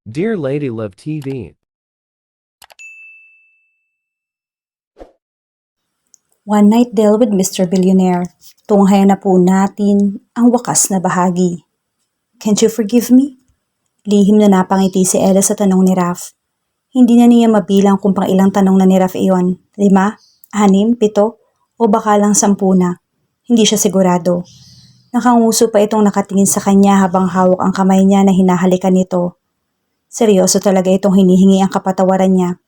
Dear Lady Love TV, One Night Deal with Mr. Billionaire. Tunghayan na po natin ang wakas na bahagi. Can't you forgive me? Lihim na napangiti si Ella sa tanong ni Raf. Hindi na niya mabilang kung pang ilang tanong na ni Raf iyon. 5, 6, 7, o baka lang 10 na. Hindi siya sigurado. Nakanguso pa itong nakatingin sa kanya habang hawak ang kamay niya na hinahalikan nito. Seryoso talaga itong hinihingi ang kapatawaran niya.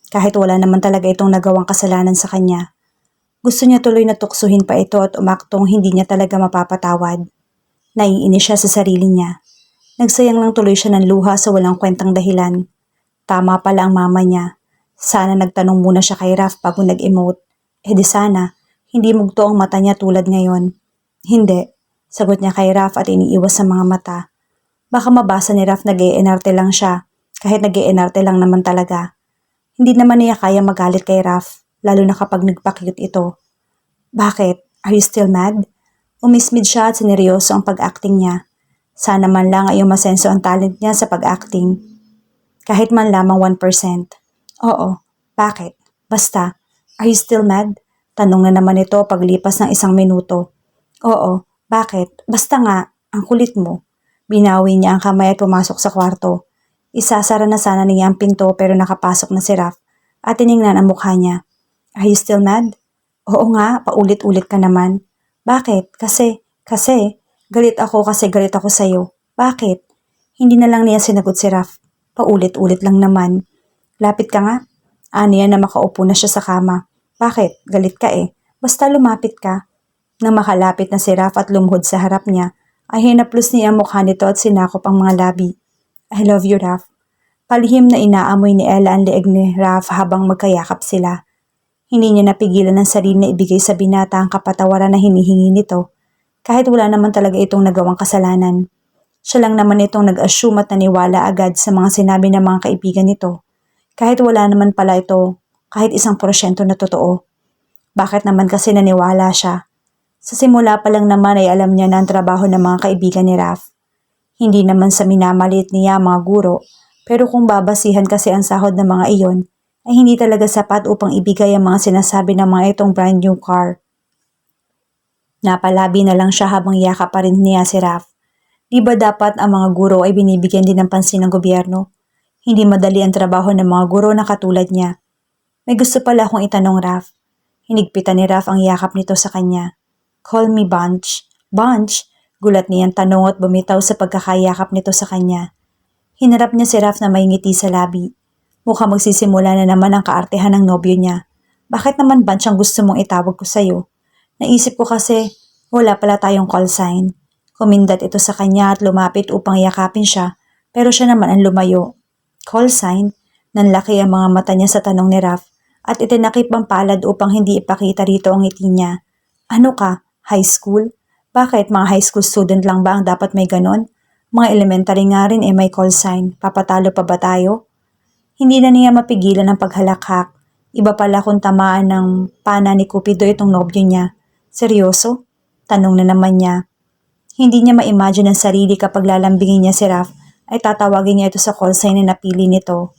Kahit wala naman talaga itong nagawang kasalanan sa kanya. Gusto niya tuloy na tuksuhin pa ito at umaktong hindi niya talaga mapapatawad. Naiinis siya sa sarili niya. Nagsayang lang tuloy siya ng luha sa walang kwentang dahilan. Tama pala ang mama niya. Sana nagtanong muna siya kay Raf bago nag-emote. Di sana, hindi mugto ang mata niya tulad ngayon. Hindi, sagot niya kay Raf at iniiwas sa mga mata. Baka mabasa ni Raf nag-iinarte lang siya, kahit nag-iinarte lang naman talaga. Hindi naman niya kaya magalit kay Raf, lalo na kapag nagpa-cute ito. Bakit? Are you still mad? Umismid siya at sineryoso ang pag-acting niya. Sana man lang ay masenso ang talent niya sa pag-acting. Kahit man lamang 1%. Oo, bakit? Basta, are you still mad? Tanong na naman ito paglipas ng 1 minuto. Oo, bakit? Basta nga, ang kulit mo. Binawi niya ang kamay at pumasok sa kwarto. Isasara na sana niya ang pinto pero nakapasok na si Raf at tiningnan ang mukha niya. Are you still mad? Oo nga, paulit-ulit ka naman. Bakit? Galit ako kasi galit ako sa'yo. Bakit? Hindi na lang niya sinagot si Raf. Paulit-ulit lang naman. Lapit ka nga. Aniya na makaupo na siya sa kama. Bakit? Galit ka eh. Basta lumapit ka. Nang makalapit na si Raf at lumuhod sa harap niya, ay hinaplos niya ang mukha nito at sinakop ang mga labi. I love you, Raf. Palihim na inaamoy ni Ella ang leeg ni Raf habang magkayakap sila. Hindi niya napigilan ng sarili na ibigay sa binata ang kapatawaran na hinihingi nito, kahit wala naman talaga itong nagawang kasalanan. Siya lang naman itong nag-assume at naniwala agad sa mga sinabi ng mga kaibigan nito, kahit wala naman pala ito kahit 1% na totoo. Bakit naman kasi naniwala siya? Sa simula pa lang naman ay alam niya na ang trabaho ng mga kaibigan ni Raf. Hindi naman sa minamalit niya ang mga guro, pero kung babasihan kasi ang sahod ng mga iyon, ay hindi talaga sapat upang ibigay ang mga sinasabi ng mga itong brand new car. Napalabi na lang siya habang yakap pa rin niya si Raf. Di ba dapat ang mga guro ay binibigyan din ng pansin ng gobyerno? Hindi madali ang trabaho ng mga guro na katulad niya. May gusto pala akong itanong, Raf. Hinigpitan ni Raf ang yakap nito sa kanya. Call me Bunch. Bunch? Gulat niyang tanong at bumitaw sa pagkakayakap nito sa kanya. Hinarap niya si Raf na may ngiti sa labi. Mukhang magsisimula na naman ang kaartehan ng nobyo niya. Bakit naman Bunch ang gusto mong itawag ko sa'yo? Naisip ko kasi wala pala tayong call sign. Kumindat ito sa kanya at lumapit upang yakapin siya, pero siya naman ang lumayo. Call sign? Nanlaki ang mga mata niya sa tanong ni Raf at itinakip ang palad upang hindi ipakita rito ang ngiti niya. Ano ka? High school? Bakit mga high school student lang ba ang dapat may ganon? Mga elementary nga rin may call sign. Papatalo pa ba tayo? Hindi na niya mapigilan ang paghalakhak. Iba pala kung tamaan ng pana ni Cupido itong nobyo niya. Seryoso? Tanong na naman niya. Hindi niya ma-imagine ang sarili kapag lalambingin niya si Raf ay tatawagin niya ito sa call sign na napili nito.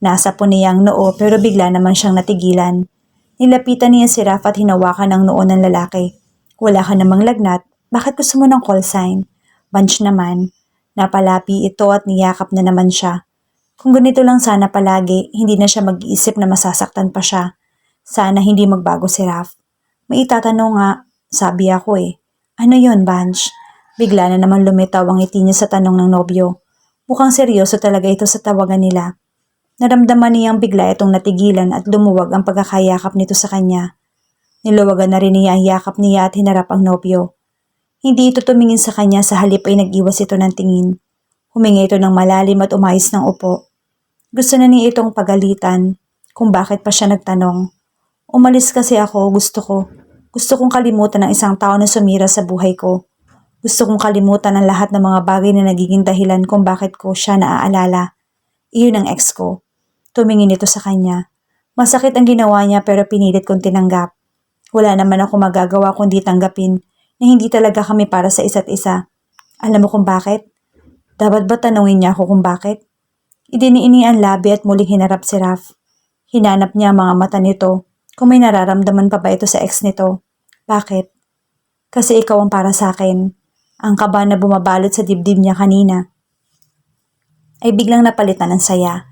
Nasa po niya ang noo pero bigla naman siyang natigilan. Nilapitan niya si Raf at hinawakan ang noo ng lalaki. Wala ka namang lagnat. Bakit gusto mo ng call sign? Bunch naman. Napalapi ito at niyakap na naman siya. Kung ganito lang sana palagi, hindi na siya mag-iisip na masasaktan pa siya. Sana hindi magbago si Raf. May itatanong nga, sabi ako eh. Ano yon, Bunch? Bigla na naman lumitaw ang ngiti niya sa tanong ng nobyo. Mukhang seryoso talaga ito sa tawagan nila. Naramdaman niyang bigla itong natigilan at lumuwag ang pagkakayakap nito sa kanya. Niluwagan na rin niya ang yakap niya at hinarap ang nobyo. Hindi ito tumingin sa kanya sa halip ay nag-iwas ito ng tingin. Huminga ito ng malalim at umayos ng upo. Gusto na niya itong pagalitan kung bakit pa siya nagtanong. Umalis kasi ako, gusto ko. Gusto kong kalimutan ng isang tao na sumira sa buhay ko. Gusto kong kalimutan ang lahat ng mga bagay na nagiging dahilan kung bakit ko siya naaalala. Iyon ang ex ko. Tumingin ito sa kanya. Masakit ang ginawa niya pero pinilit kong tinanggap. Wala naman ako magagawa kundi tanggapin na hindi talaga kami para sa isa't isa. Alam mo kung bakit? Dapat ba tanungin niya ako kung bakit? Idiniini ang labi at muling hinarap si Raf. Hinanap niya ang mga mata nito kung may nararamdaman pa ba ito sa ex nito. Bakit? Kasi ikaw ang para sa akin. Ang kaba na bumabalot sa dibdib niya kanina ay biglang napalitan ng saya.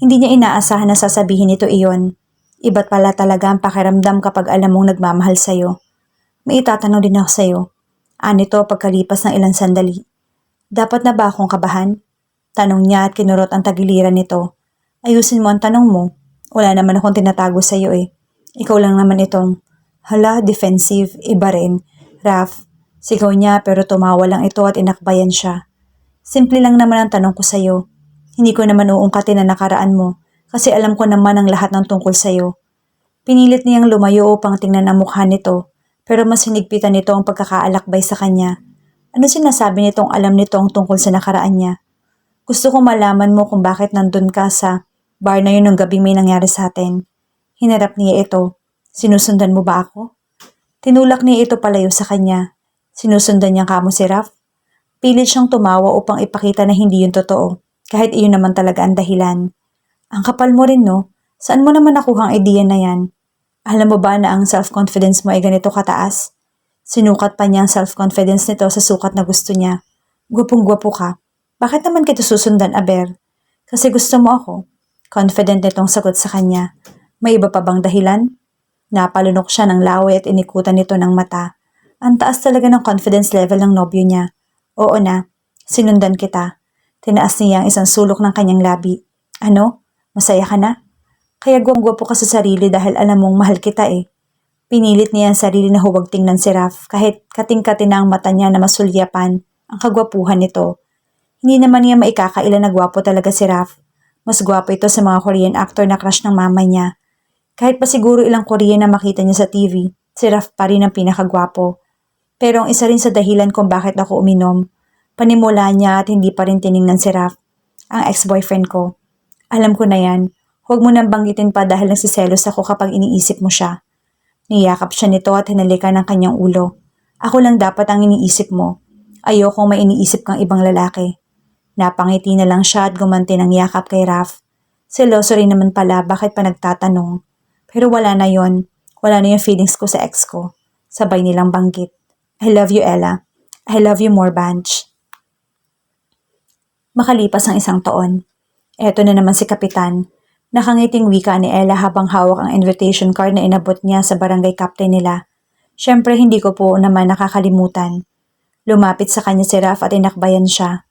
Hindi niya inaasahan na sasabihin nito iyon. Iba't pala talaga ang pakiramdam kapag alam mong nagmamahal sa'yo. May itatanong din ako sa'yo. Nito pagkalipas ng ilang sandali. Dapat na ba akong kabahan? Tanong niya at kinurot ang tagiliran nito. Ayusin mo ang tanong mo. Wala naman akong tinatago sa'yo eh. Ikaw lang naman itong, hala, defensive, iba rin. Raf, sigaw niya pero tumawa lang ito at inakbayan siya. Simple lang naman ang tanong ko sa'yo. Hindi ko naman uungkatin ang nakaraan mo kasi alam ko naman ang lahat ng tungkol sa'yo. Pinilit niyang lumayo upang tingnan ang mukha nito pero mas hinigpitan nito ang pagkakaalakbay sa kanya. Ano sinasabi nitong alam nito ang tungkol sa nakaraan niya? Gusto kong malaman mo kung bakit nandun ka sa bar na yun nung gabing may nangyari sa atin. Hinarap niya ito. Sinusundan mo ba ako? Tinulak niya ito palayo sa kanya. Sinusundan niyang kamo si Raf. Pilit siyang tumawa upang ipakita na hindi yun totoo, kahit iyon naman talaga ang dahilan. Ang kapal mo rin no? Saan mo naman nakuha ang idea na yan? Alam mo ba na ang self-confidence mo ay ganito kataas? Sinukat pa niya ang self-confidence nito sa sukat na gusto niya. Gwapong-gwapo ka. Bakit naman kita susundan, Aber? Kasi gusto mo ako. Confident nitong sagot sa kanya. May iba pa bang dahilan? Napalunok siya ng laway at inikutan nito ng mata. Ang taas talaga ng confidence level ng nobyo niya. Oo na, sinundan kita. Tinaas niya ang isang sulok ng kanyang labi. Ano? Masaya ka na? Kaya gwapo ka sa sarili dahil alam mong mahal kita eh. Pinilit niya ang sarili na huwag tingnan si Raf kahit kating-kati na ang mata niya na masulyapan ang kagwapuhan nito. Hindi naman niya maikakaila na gwapo talaga si Raf. Mas gwapo ito sa mga Korean actor na crush ng mama niya. Kahit pa siguro ilang Korean na makita niya sa TV, si Raf pa rin ang pinakagwapo. Pero ang isa rin sa dahilan kung bakit ako uminom, panimula niya at hindi pa rin tiningnan si Raf, ang ex-boyfriend ko. Alam ko na yan. Huwag mo nang banggitin pa dahil nagsiselos ako kapag iniisip mo siya. Niyakap siya nito at hinalikan ng kanyang ulo. Ako lang dapat ang iniisip mo. Ayokong may iniisip kang ibang lalaki. Napangiti na lang siya at gumanti ng yakap kay Raf. Seloso rin naman pala bakit pa nagtatanong. Pero wala na yon. Wala na yung feelings ko sa ex ko. Sabay nilang banggit. I love you, Ella. I love you more, Banch. Makalipas ang isang taon. Eto na naman si Kapitan. Nakangiting wika ni Ella habang hawak ang invitation card na inabot niya sa barangay captain nila. Siyempre hindi ko po naman nakakalimutan. Lumapit sa kanya si Raf at inakbayan siya.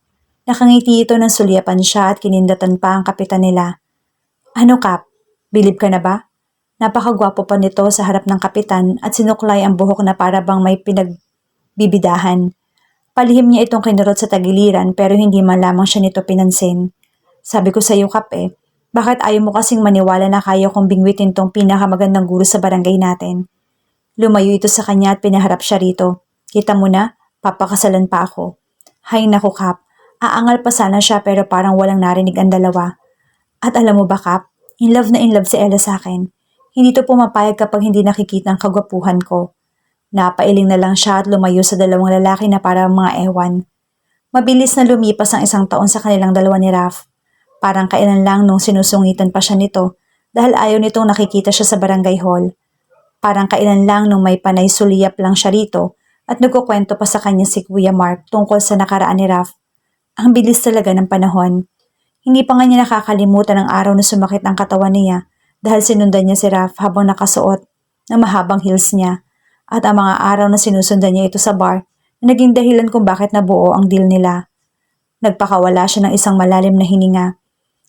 Nakangiti ito ng sulyapan siya at kinindatan pa ang kapitan nila. Ano Kap? Bilib ka na ba? Napakagwapo pa nito sa harap ng kapitan at sinuklay ang buhok na para bang may pinagbibidahan. Palihim niya itong kinurot sa tagiliran pero hindi man lamang siya nito pinansin. Sabi ko sa iyo Kap bakit ayaw mo kasing maniwala na kaya kong bingwitin tong pinakamagandang guro sa barangay natin? Lumayo ito sa kanya at pinaharap siya rito. Kita mo na, papakasalan pa ako. Hay naku Kap, aangal pa sana siya pero parang walang narinig ang dalawa. At alam mo ba Kap, in love na in love si Ella sa akin. Hindi to pumapayag kapag hindi nakikita ang kagwapuhan ko. Napailing na lang siya at lumayo sa dalawang lalaki na parang mga ewan. Mabilis na lumipas ang isang taon sa kanilang dalawa ni Raf. Parang kailan lang nung sinusungitan pa siya nito dahil ayaw nitong nakikita siya sa barangay hall. Parang kailan lang nung may panay suliyap lang siya rito at nagkukwento pa sa kanya si Kuya Mark tungkol sa nakaraan ni Raf. Ang bilis talaga ng panahon. Hindi pa nga niya nakakalimutan ang araw na sumakit ang katawan niya dahil sinundan niya si Raf habang nakasuot ng mahabang heels niya at ang mga araw na sinusundan niya ito sa bar na naging dahilan kung bakit nabuo ang deal nila. Nagpakawala siya ng isang malalim na hininga.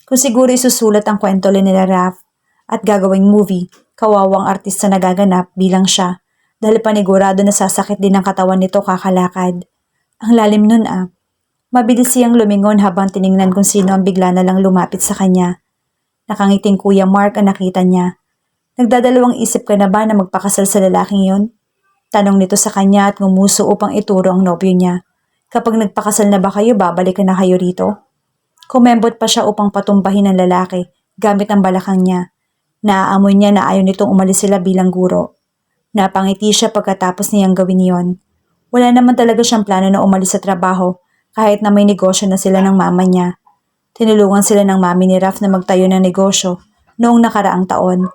Kung siguro isusulat ang kwento nila Raf at gagawing movie, kawawang artista na gaganap bilang siya dahil panigurado na sasakit din ang katawan nito kakalakad. Ang lalim nun Mabilis siyang lumingon habang tiningnan kung sino ang bigla na lang lumapit sa kanya. Nakangiting Kuya Mark ang nakita niya. Nagdadalawang isip ka na ba na magpakasal sa lalaking yun? Tanong nito sa kanya at ngumuso upang ituro ang nobyo niya. Kapag nagpakasal na ba kayo, babalik na kayo rito? Kumembot pa siya upang patumbahin ang lalaki gamit ang balakang niya. Naaamoy niya na ayaw nitong umalis sila bilang guro. Napangiti siya pagkatapos niyang gawin yon. Wala naman talaga siyang plano na umalis sa trabaho kahit na may negosyo na sila ng mama niya. Tinulungan sila ng mami ni Raf na magtayo ng negosyo noong nakaraang taon.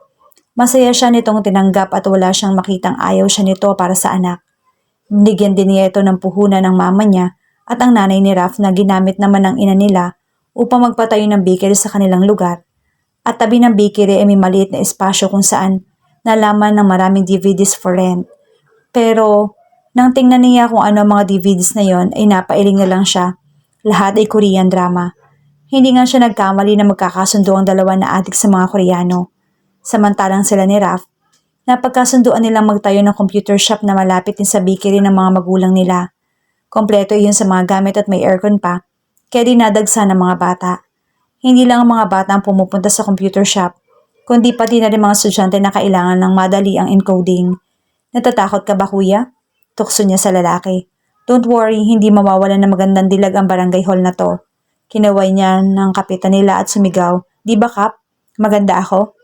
Masaya siya nitong tinanggap at wala siyang makitang ayaw siya nito para sa anak. Binigyan din niya ito ng puhunan ng mama niya at ang nanay ni Raf na ginamit naman ng ina nila upang magpatayo ng bakery sa kanilang lugar. At tabi ng bakery ay may maliit na espasyo kung saan nalaman ng maraming DVDs for rent. Pero nang tingnan niya kung ano ang mga DVDs na yon ay napailing na lang siya. Lahat ay Korean drama. Hindi nga siya nagkamali na magkakasundo ang dalawa na adik sa mga Koreano. Samantalang sila ni Raf, napagkasunduan nilang magtayo ng computer shop na malapit din sa bakery ng mga magulang nila. Kompleto iyon sa mga gamit at may aircon pa, kaya dinadagsa ng mga bata. Hindi lang ang mga bata ang pumupunta sa computer shop, kundi pati na rin mga estudyante na kailangan ng madali ang encoding. Natatakot ka ba kuya? Tukso niya sa lalaki. Don't worry, hindi mawawalan ng magandang dilag ang barangay hall na to. Kinaway niya ng kapitan nila at sumigaw, "Di ba Kap? Maganda ako?"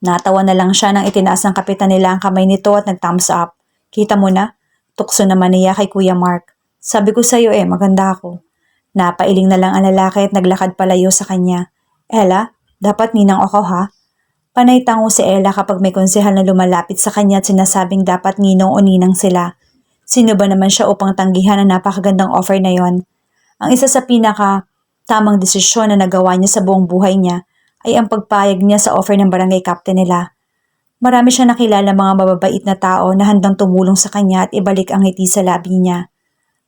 Natawa na lang siya nang itinaas ng kapitan nila ang kamay nito at nag-thumbs up. "Kita mo na?" Tukso naman niya kay Kuya Mark. "Sabi ko sa'yo maganda ako." Napailing na lang ang lalaki at naglakad palayo sa kanya. "Ella, dapat ninang ako ha?" Panay tango si Ella kapag may konsehal na lumalapit sa kanya at sinasabing dapat ninong o ninang sila. Sino ba naman siya upang tanggihan ang napakagandang offer na yon? Ang isa sa tamang desisyon na nagawa niya sa buong buhay niya ay ang pagpayag niya sa offer ng barangay captain nila. Marami siya nakilala mga mababait na tao na handang tumulong sa kanya at ibalik ang ngiti sa labi niya.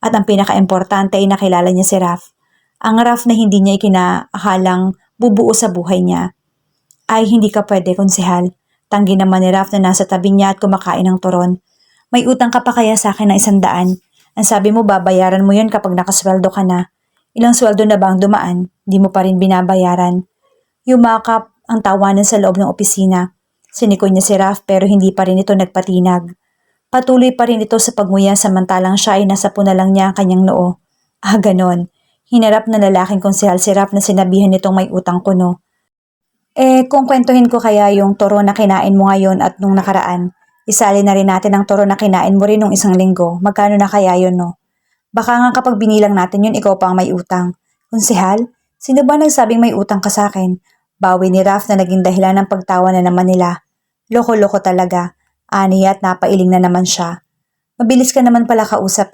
At ang pinaka-importante ay nakilala niya si Raf. Ang Raf na hindi niya ikinaakalang bubuo sa buhay niya. "Ay, hindi ka pwede, konsehal." Tanggi naman ni Raf na nasa tabi niya at kumakain ng turon. "May utang ka pa kaya sa akin na 100? Ang sabi mo babayaran mo yun kapag nakasweldo ka na. Ilang sweldo na ba ang dumaan? Di mo pa rin binabayaran." Yumakap ang tawanan sa loob ng opisina. Siniko niya si Raf pero hindi pa rin ito nagpatinag. Patuloy pa rin ito sa pagmuya samantalang siya ay nasapo na lang niya ang kanyang noo. Ganon. Hinarap ng lalaking konsehal si Raf na sinabihan nitong may utang kuno. Kung kwentuhin ko kaya yung toro na kinain mo ngayon at nung nakaraan, isali na rin natin ang toro na kinain mo rin nung isang linggo. Magkano na kaya yun, no? Baka nga kapag binilang natin yun, ikaw pa ang may utang. Konsehal, sino ba nagsabing may utang ka sa akin? Bawi ni Raf na naging dahilan ng pagtawa na naman nila. Loko-loko talaga. Ani at napailing na naman siya. "Mabilis ka naman pala kausap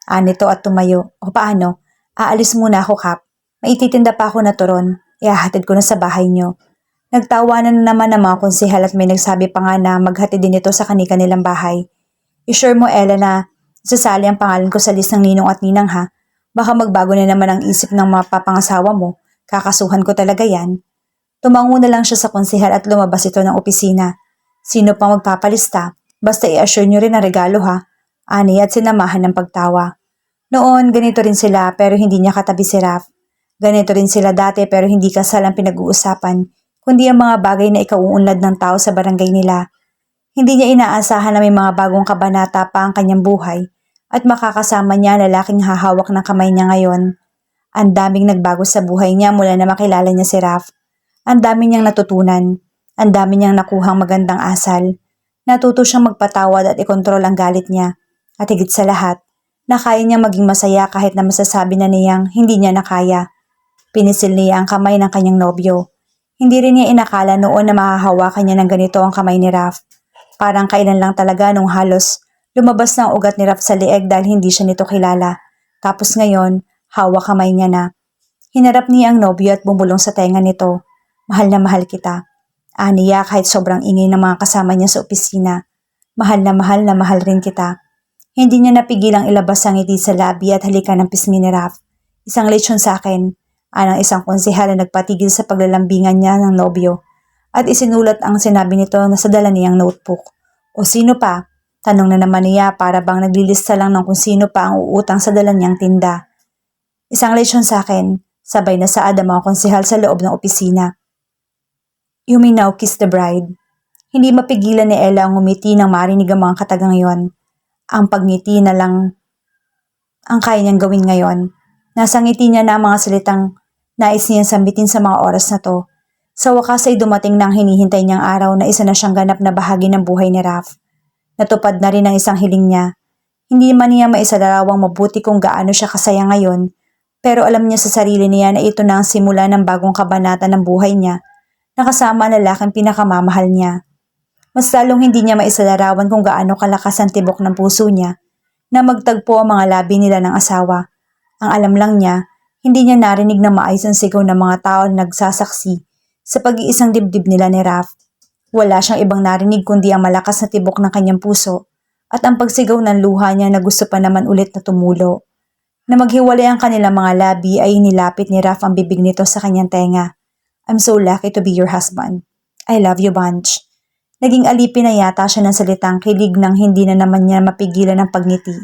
Anito at tumayo. "O paano? Aalis muna ako, Kap. May ititinda pa ako na turon. Ihahatid ko na sa bahay niyo." Nagtawanan na naman ang mga konsehal at may nagsabi pa nga na maghatid din ito sa kanilang bahay. "I-sure mo, Ella, na sasali ang pangalan ko sa list ng ninong at ninang ha? Baka magbago na naman ang isip ng mapapangasawa mo. Kakasuhan ko talaga yan." Tumango na lang siya sa konsehal at lumabas ito ng opisina. "Sino pang magpapalista? Basta i-assure nyo rin ang regalo ha." Ani at sinamahan ng pagtawa. Noon, ganito rin sila pero hindi niya katabi si Raf. Ganito rin sila dati pero hindi kasal ang pinag-uusapan, kundi ang mga bagay na ikauunlad ng tao sa barangay nila. Hindi niya inaasahan na may mga bagong kabanata pa ang kanyang buhay at makakasama niya ang lalaking hahawak ng kamay niya ngayon. Ang daming nagbago sa buhay niya mula na makilala niya si Raf. Ang dami niyang natutunan. Ang dami niyang nakuhang magandang asal. Natuto siyang magpatawad at ikontrol ang galit niya. At higit sa lahat, na kaya niyang maging masaya kahit na masasabi na niyang hindi niya nakaya. Pinisil niya ang kamay ng kanyang nobyo. Hindi rin niya inakala noon na mahahawakan niya ng ganito ang kamay ni Raf. Parang kailan lang talaga nung halos lumabas na ang ugat ni Raf sa leeg dahil hindi siya nito kilala. Tapos ngayon, hawak kamay niya na. Hinarap niya ang nobyo at bumulong sa tenga nito. "Mahal na mahal kita." Aniya kahit sobrang ingay ng mga kasama niya sa opisina. Mahal na mahal rin kita." Hindi niya napigilang ilabas ang ngiti sa labi at halikan ng pisngi ni Raf. "Isang lechon sa akin." Anang isang konsehal na nagpatigil sa paglalambingan niya ng nobyo at isinulat ang sinabi nito na sa dala niyang notebook. "O sino pa?" Tanong na naman niya para bang naglilista lang ng kung sino pa ang uutang sa dala niyang tinda. "Isang lechon sa akin." Sabay na saad ang mga konsehal sa loob ng opisina. "You may now kiss the bride." Hindi mapigilan ni Ella ang ngumiti nang marinig ang mga katagang yon. Ang pagngiti na lang ang kaya niyang gawin ngayon. Nasa ngiti niya na ang mga salitang nais niyang sambitin sa mga oras na to. Sa wakas ay dumating na ang hinihintay niyang araw na isa na siyang ganap na bahagi ng buhay ni Raf. Natupad na rin ang isang hiling niya. Hindi man niya maisalaraw ang mabuti kung gaano siya kasaya ngayon Pero alam niya sa sarili niya na ito na ang simula ng bagong kabanata ng buhay niya, nakasama ang lalaking pinakamamahal niya. Mas lalong hindi niya maisalarawan kung gaano kalakas ang tibok ng puso niya na magtagpo ang mga labi nila ng asawa. Ang alam lang niya, hindi niya narinig na maayos ang sigaw ng mga tao na nagsasaksi sa pag-iisang dibdib nila ni Raph. Wala siyang ibang narinig kundi ang malakas na tibok ng kanyang puso at ang pagsigaw ng luha niya na gusto pa naman ulit na tumulo. Na maghiwalay ang kanilang mga labi ay inilapit ni Raph ang bibig nito sa kanyang tenga. I'm so lucky to be your husband. I love you, Bunch. Naging alipin na yata siya ng salitang kilig nang hindi na naman niya mapigilan ang pagngiti.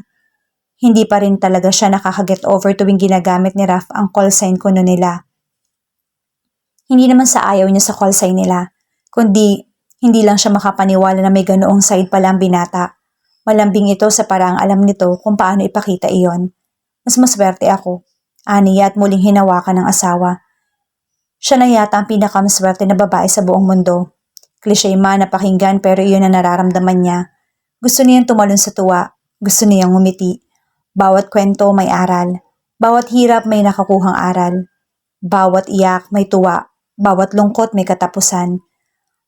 Hindi pa rin talaga siya nakaka-get over tuwing ginagamit ni Raph ang call sign kuno nila. Hindi naman sa ayaw niya sa call sign nila, kundi hindi lang siya makapaniwala na may ganoong side pala ang binata. Malambing ito sa paraang alam nito kung paano ipakita iyon. Mas maswerte ako, aniya at muling hinawakan ng asawa. Siya na yata ang pinakamaswerte na babae sa buong mundo. Cliché man na pakinggan pero iyon ang nararamdaman niya. Gusto niyang tumalon sa tuwa, gusto niyang ngumiti. Bawat kwento may aral, bawat hirap may nakakuhang aral. Bawat iyak may tuwa, bawat lungkot may katapusan.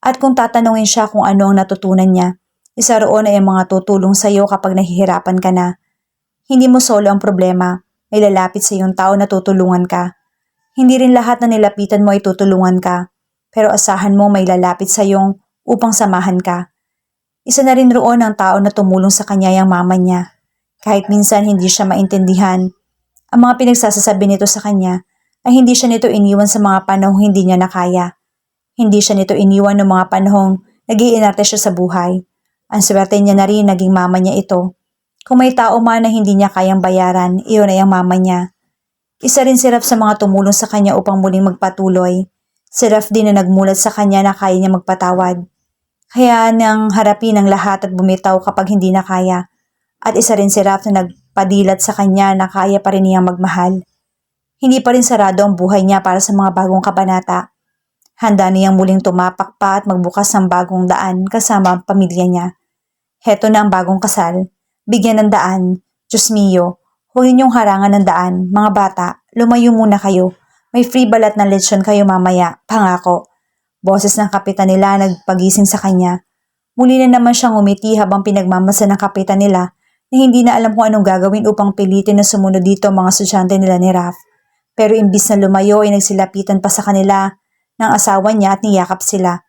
At kung tatanungin siya kung ano ang natutunan niya, isa roon ay ang mga tutulong sa iyo kapag nahihirapan ka na. Hindi mo solo ang problema, may lalapit sa iyong tao na tutulungan ka. Hindi rin lahat na nilapitan mo ay tutulungan ka, pero asahan mo may lalapit sa iyong upang samahan ka. Isa na rin roon ang tao na tumulong sa kanya yung mama niya. Kahit minsan hindi siya maintindihan, ang mga pinagsasasabi nito sa kanya ay hindi siya nito iniwan sa mga panahong hindi niya nakaya. Hindi siya nito iniwan ng mga panahong nag-iinarte siya sa buhay. Ang swerte niya na rin naging mama niya ito. Kung may tao man na hindi niya kayang bayaran, iyon ay ang mama niya. Isa rin si Raph sa mga tumulong sa kanya upang muling magpatuloy. Si Raph din na nagmulat sa kanya na kaya niya magpatawad. Kaya nang harapin ang lahat at bumitaw kapag hindi na kaya. At isa rin si Raph na nagpadilat sa kanya na kaya pa rin niyang magmahal. Hindi pa rin sarado ang buhay niya para sa mga bagong kabanata. Handa niyang muling tumapak pa at magbukas ng bagong daan kasama ang pamilya niya. Heto na ang bagong kasal. Bigyan ng daan. Diyos mio, huwag niyong harangan ng daan. Mga bata, lumayo muna kayo. May free balat na lechon kayo mamaya. Pangako. Boses ng kapitan nila nagpagising sa kanya. Muli na naman siyang umiti habang pinagmamasa ng kapitan nila na hindi na alam kung anong gagawin upang pilitin na sumunod dito ang mga estudyante nila ni Raph. Pero imbis na lumayo ay nagsilapitan pa sa kanila ng asawa niya at niyakap sila.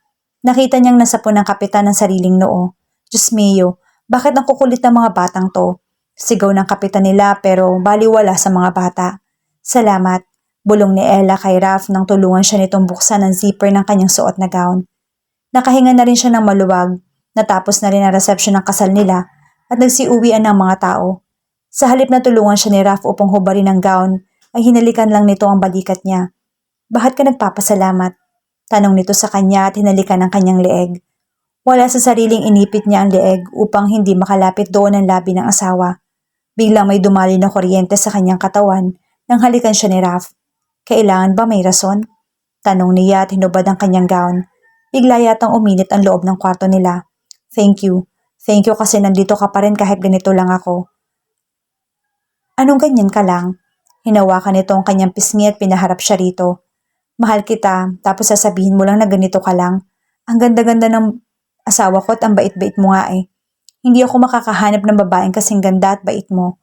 Nakita niyang nasapon ng kapitan ng sariling noo. Diyos mio, bakit ang kukulit ng mga batang to? Sigaw ng kapitan nila pero baliwala sa mga bata. Salamat, bulong ni Ella kay Raph nang tulungan siya nitong buksan ang zipper ng kanyang suot na gown. Nakahinga na rin siya ng maluwag, natapos na rin ang resepsyon ng kasal nila at nagsiuwian ng mga tao. Sa halip na tulungan siya ni Raph upang hubarin ang gown, ay hinalikan lang nito ang balikat niya. Bakit ka nagpapasalamat? Tanong nito sa kanya at hinalikan ang kanyang leeg. Wala sa sariling inipit niya ang leeg upang hindi makalapit doon ang labi ng asawa. Biglang may dumali na kuryente sa kanyang katawan nang halikan siya ni Raph. Kailangan ba may rason? Tanong niya at hinubad ang kanyang gown. Bigla yatang uminit ang loob ng kwarto nila. Thank you. Thank you kasi nandito ka pa rin kahit ganito lang ako. Anong ganyan ka lang? Hinawakan nito ang kanyang pisngi at pinaharap siya rito. Mahal kita, tapos sasabihin mo lang na ganito ka lang. Ang ganda-ganda ng asawa ko at ang bait-bait mo nga eh. Hindi ako makakahanap ng babaeng kasing ganda at bait mo.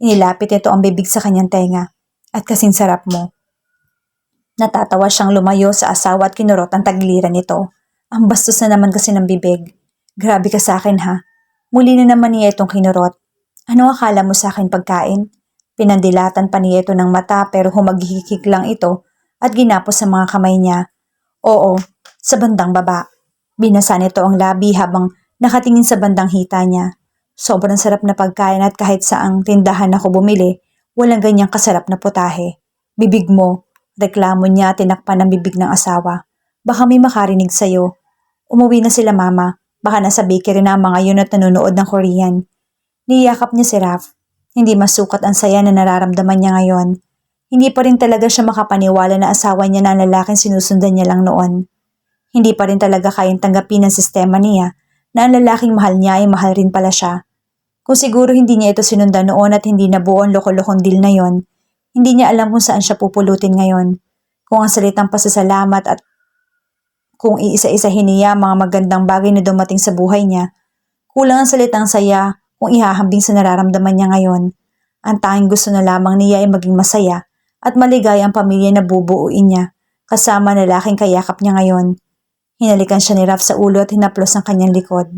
Inilapit nito ang bibig sa kanyang tenga. At kasing sarap mo. Natatawa siyang lumayo sa asawa at kinurot ang tagiliran nito. Ang bastos na naman kasi ng bibig. Grabe ka sa akin ha. Muli na naman niya itong kinurot. Ano akala mo sa akin pagkain? Pinandilatan pa niya ito ng mata pero humagihikik lang ito at ginapos sa mga kamay niya. Oo, sa bandang baba. Binasa nito ang labi habang nakatingin sa bandang hita niya. Sobrang sarap na pagkain at kahit saang tindahan ako bumili, walang ganyang kasarap na putahe. Bibig mo, reklamo niya at tinakpan ng bibig ng asawa. Baka may makarinig sa'yo. Umuwi na sila mama. Baka nasa bakery na ang mga yun at nanonood ng Korean. Niyakap niya si Raph. Hindi masukat ang saya na nararamdaman niya ngayon. Hindi pa rin talaga siya makapaniwala na asawa niya na ang lalaking sinusundan niya lang noon. Hindi pa rin talaga kayang tanggapin ng sistema niya na ang lalaking mahal niya ay mahal rin pala siya. Kung siguro hindi niya ito sinundan noon at hindi nabuo ang loko-lokong deal na yon, Hindi niya alam kung saan siya pupulutin ngayon. Kung ang salitang pasasalamat at kung iisa-isahin niya mga magandang bagay na dumating sa buhay niya, kulang ang salitang saya kung ihahambing sa nararamdaman niya ngayon. Ang tanging gusto na lamang niya ay maging masaya at maligaya ang pamilya na bubuuin niya kasama na lalaking kayakap niya ngayon. Hinalikan siya ni Raf sa ulo at hinaplos ang kanyang likod.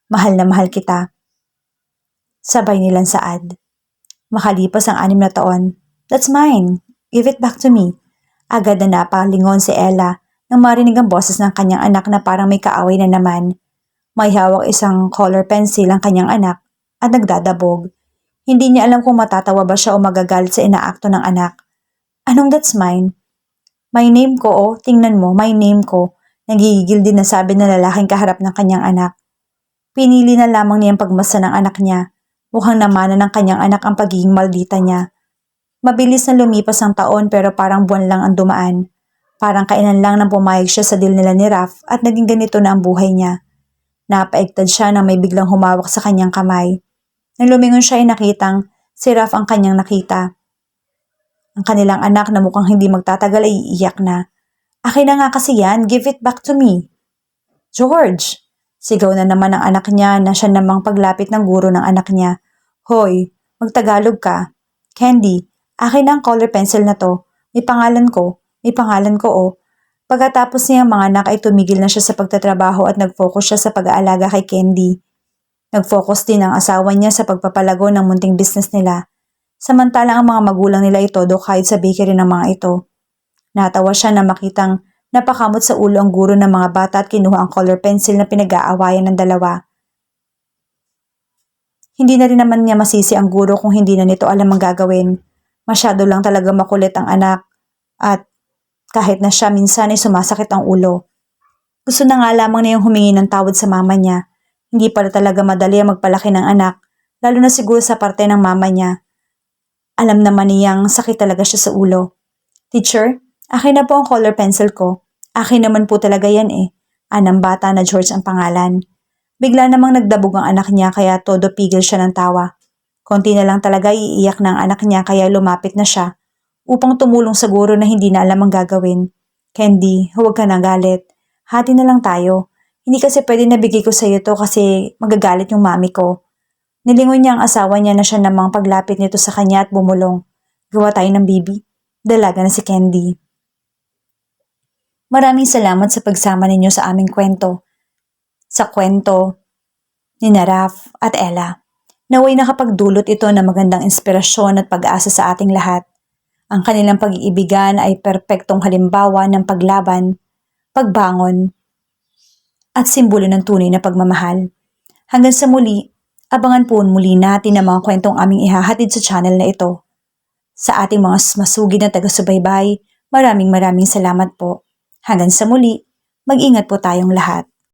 Mahal na mahal kita. Sabay nilang saad. Makalipas ang 6 na taon, "That's mine. Give it back to me." Agad na napalingon si Ella nang marinig ang boses ng kanyang anak na parang may kaaway na naman. May hawak isang color pencil ang kanyang anak at nagdadabog. Hindi niya alam kung matatawa ba siya o magagalit sa inaakto ng anak. "Anong that's mine?" "My name ko oh, tingnan mo, my name ko." Nagigigil din na sabi ng lalaking kaharap ng kanyang anak. Pinili na lamang niyang pagmasa ng anak niya. Mukhang namana ng kanyang anak ang pagiging maldita niya. Mabilis na lumipas ang taon pero parang buwan lang ang dumaan. Parang kailan lang nang pumayag siya sa deal nila ni Raf at naging ganito na ang buhay niya. Napaigtad siya nang may biglang humawak sa kanyang kamay. Nang lumingon siya ay nakitang si Raf ang kanyang nakita. Ang kanilang anak na mukhang hindi magtatagal ay iiyak na. "Akin na nga kasi yan, give it back to me." "George!" Sigaw na naman ng anak niya na siya namang paglapit ng guro ng anak niya. "Hoy, magtagalog ka." "Candy, akin na ang color pencil na to. May pangalan ko oh." Pagkatapos niyang mga anak ay tumigil na siya sa pagtatrabaho at nag-focus siya sa pag-aalaga kay Candy. Nag-focus din ang asawa niya sa pagpapalago ng munting business nila. Samantalang ang mga magulang nila ay todo kahit sa bakery ng mga ito. Natawa siya na makitang napakamot sa ulo ang guro ng mga bata at kinuha ang color pencil na pinag-aawayan ng dalawa. Hindi na rin naman niya masisi ang guro kung hindi na nito alam ang gagawin. Masyado lang talaga makulit ang anak at kahit na siya minsan ay sumasakit ang ulo. Gusto na nga lamang niyang humingi ng tawad sa mama niya. Hindi pala talaga madali ang magpalaki ng anak, lalo na siguro sa parte ng mama niya. Alam naman niyang sakit talaga siya sa ulo. "Teacher, akin na po ang color pencil ko." "Akin naman po talaga yan eh." Anang bata na George ang pangalan. Bigla namang nagdabog ang anak niya kaya todo pigil siya ng tawa. Konti na lang talaga iiyak ng anak niya kaya lumapit na siya upang tumulong sa guro na hindi na alam ang gagawin. "Candy, huwag ka nang galit. Hati na lang tayo. Hindi kasi pwede na bigay ko sa iyo to kasi magagalit yung mami ko." Nilingon niya ang asawa niya na siya namang paglapit nito sa kanya at bumulong. "Gawa tayo ng baby." Dalaga na si Candy. Maraming salamat sa pagsama ninyo sa aming kwento. Sa kwento ni Raf at Ella. Naway nakapagdulot ito ng magandang inspirasyon at pag-asa sa ating lahat. Ang kanilang pag-iibigan ay perpektong halimbawa ng paglaban, pagbangon, at simbolo ng tunay na pagmamahal. Hanggang sa muli, abangan po muli natin ang mga kwentong aming ihahatid sa channel na ito. Sa ating mga masugid na taga-subaybay, maraming salamat po. Hanggang sa muli, mag-ingat po tayong lahat.